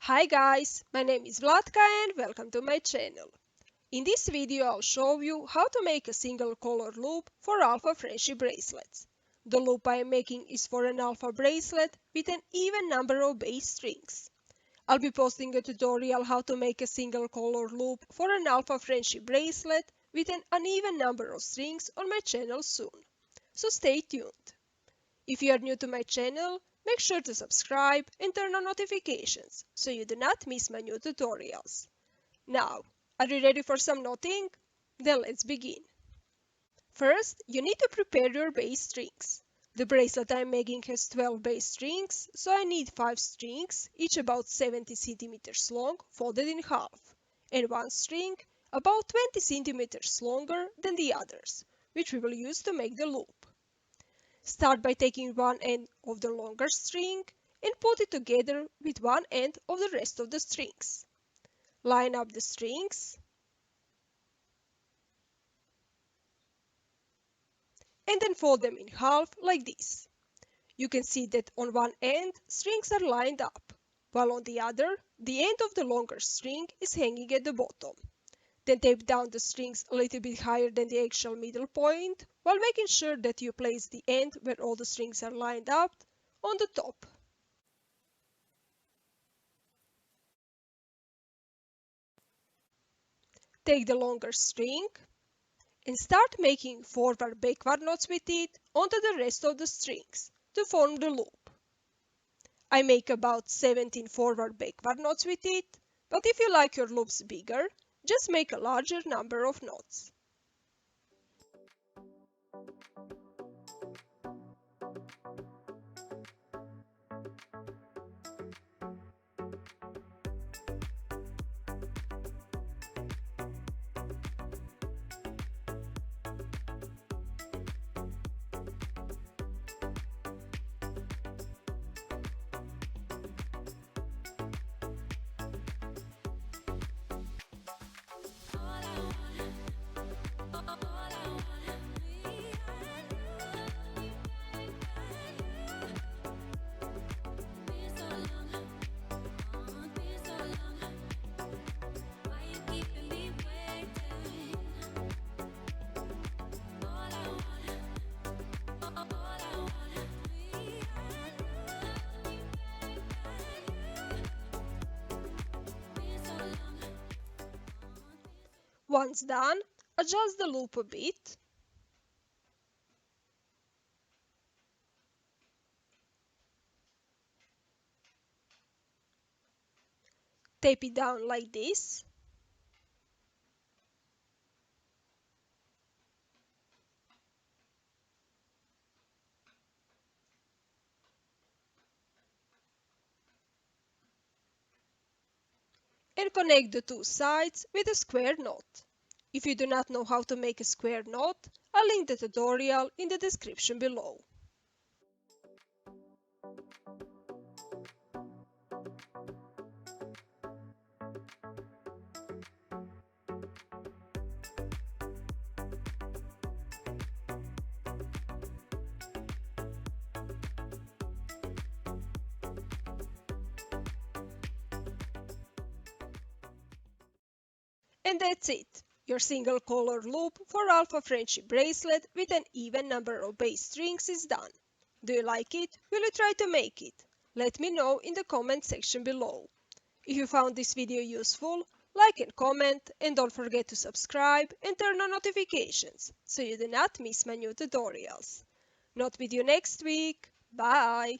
Hi guys, my name is Vlatka and welcome to my channel. In this video I'll show you how to make a single color loop for alpha friendship bracelets. The loop I am making is for an alpha bracelet with an even number of base strings. I'll be posting a tutorial how to make a single color loop for an alpha friendship bracelet with an uneven number of strings on my channel soon. So stay tuned. If you are new to my channel, make sure to subscribe and turn on notifications so you do not miss my new tutorials. Now, are you ready for some knotting? Then let's begin. First, you need to prepare your base strings. The bracelet I'm making has 12 base strings, so I need 5 strings, each about 70 centimeters long, folded in half, and one string about 20 centimeters longer than the others, which we will use to make the loop. Start by taking one end of the longer string and put it together with one end of the rest of the strings. Line up the strings and then fold them in half like this. You can see that on one end strings are lined up, while on the other, the end of the longer string is hanging at the bottom. Then tape down the strings a little bit higher than the actual middle point, while making sure that you place the end where all the strings are lined up on the top. Take the longer string and start making forward-backward knots with it onto the rest of the strings to form the loop. I make about 17 forward-backward knots with it, but if you like your loops bigger, just make a larger number of knots. Once done, adjust the loop a bit. Tape it down like this. And connect the two sides with a square knot. If you do not know how to make a square knot, I'll link the tutorial in the description below. And that's it! Your single color loop for alpha friendship bracelet with an even number of base strings is done. Do you like it? Will you try to make it? Let me know in the comment section below. If you found this video useful, like and comment, and don't forget to subscribe and turn on notifications so you do not miss my new tutorials. Not with you next week. Bye!